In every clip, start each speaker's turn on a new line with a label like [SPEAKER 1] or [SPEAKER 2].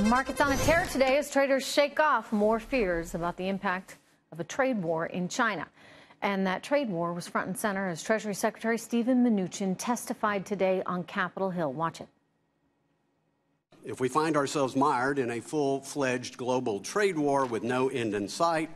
[SPEAKER 1] Markets on a tear today as traders shake off more fears about the impact of a trade war in China. And that trade war was front and center as Treasury Secretary Steven Mnuchin testified today on Capitol Hill. Watch it.
[SPEAKER 2] If we find ourselves mired in a full-fledged global trade war with no end in sight,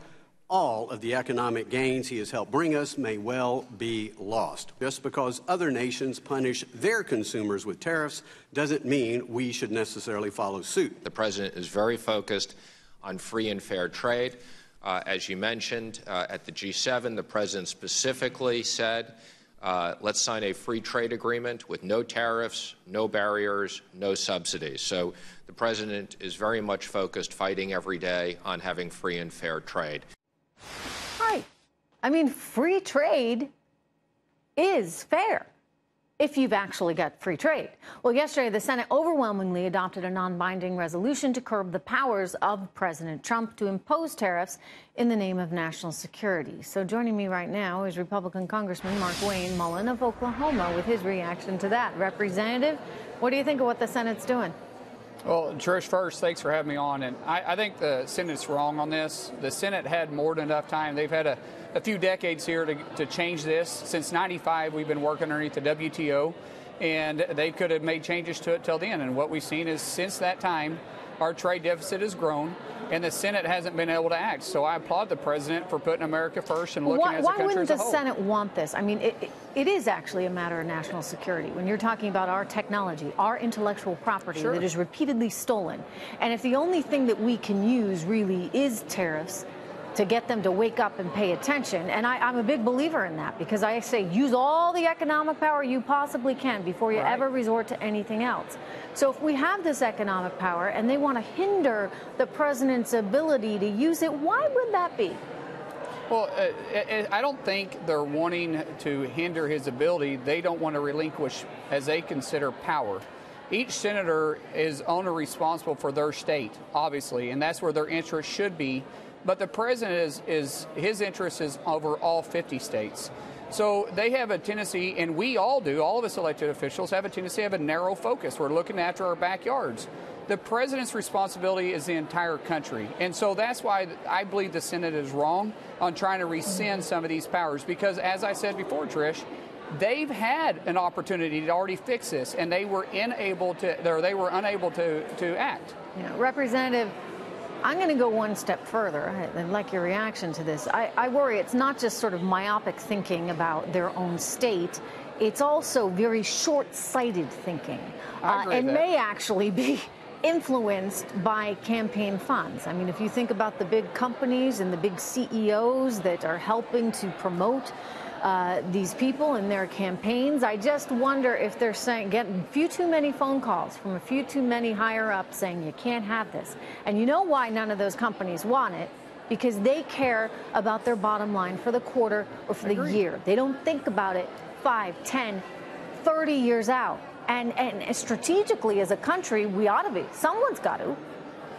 [SPEAKER 2] all of the economic gains he has helped bring us may well be lost. Just because other nations punish their consumers with tariffs doesn't mean we should necessarily follow suit.
[SPEAKER 3] The president is very focused on free and fair trade. As you mentioned, at the G7, the president specifically said, let's sign a free trade agreement with no tariffs, no barriers, no subsidies. So the president is very much focused, fighting every day on having free and fair trade.
[SPEAKER 1] Right. I mean, free trade is fair if you've actually got free trade. Well, yesterday, the Senate overwhelmingly adopted a non-binding resolution to curb the powers of President Trump to impose tariffs in the name of national security. So joining me right now is Republican Congressman Markwayne Mullin of Oklahoma with his reaction to that. Representative, what do you think of what the Senate's doing?
[SPEAKER 4] Well, Trish, first, thanks for having me on. And I think the Senate's wrong on this. The Senate had more than enough time. They've had a few decades here to change this. Since '95, we've been working underneath the WTO, and they could have made changes to it till then. And what we've seen is since that time, our trade deficit has grown, and the Senate hasn't been able to act. So I applaud the president for putting America first and looking as a country as a whole.
[SPEAKER 1] Why wouldn't the Senate want this? I mean, it is actually a matter of national security. When you're talking about our technology, our intellectual property that is repeatedly stolen, and if the only thing that we can use really is tariffs to get them to wake up and pay attention, and I'm a big believer in that, because I say use all the economic power you possibly can before you ever resort to anything else. So if we have this economic power and they want to hinder the president's ability to use it, why would that be?
[SPEAKER 4] Well, I don't think they're wanting to hinder his ability. They don't want to relinquish, as they consider, power. Each senator is only responsible for their state, obviously, and that's where their interest should be. But the president his interest is over all 50 states. So they have a tendency, and we all do, all of us elected officials have a tendency to have a narrow focus. We're looking after our backyards. The president's responsibility is the entire country. And so that's why I believe the Senate is wrong on trying to rescind some of these powers. Because as I said before, Trish, they've had an opportunity to already fix this, and they were unable to act.
[SPEAKER 1] Yeah, Representative, I'm going to go one step further. I'd like your reaction to this. I worry it's not just sort of myopic thinking about their own state. It's also very short-sighted thinking. And may actually be influenced by campaign funds. I mean, if you think about the big companies and the big CEOs that are helping to promote these people in their campaigns, I just wonder if they're getting a few too many phone calls from a few too many higher ups saying you can't have this. And you know why none of those companies want it? Because they care about their bottom line for the quarter or for the year. They don't think about it 5, 10, 30 years out. And strategically as a country, we ought to be. Someone's got to.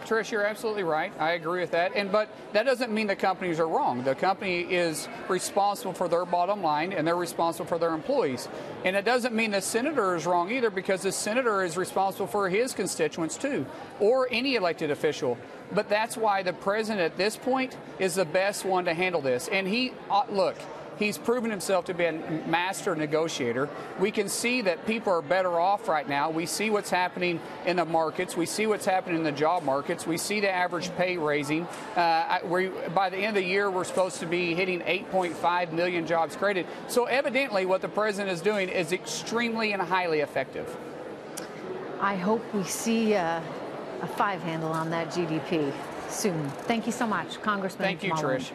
[SPEAKER 4] Trish, you're absolutely right. I agree with that. But that doesn't mean the companies are wrong. The company is responsible for their bottom line, and they're responsible for their employees. And it doesn't mean the senator is wrong either, because the senator is responsible for his constituents too, or any elected official. But that's why the president at this point is the best one to handle this. And he's proven himself to be a master negotiator. We can see that people are better off right now. We see what's happening in the markets. We see what's happening in the job markets. We see the average pay raising. By the end of the year, we're supposed to be hitting 8.5 million jobs created. So evidently what the president is doing is extremely and highly effective.
[SPEAKER 1] I hope we see a 5 handle on that GDP soon. Thank you so much, Congressman.
[SPEAKER 4] Thank you,
[SPEAKER 1] Mullin.
[SPEAKER 4] Trish.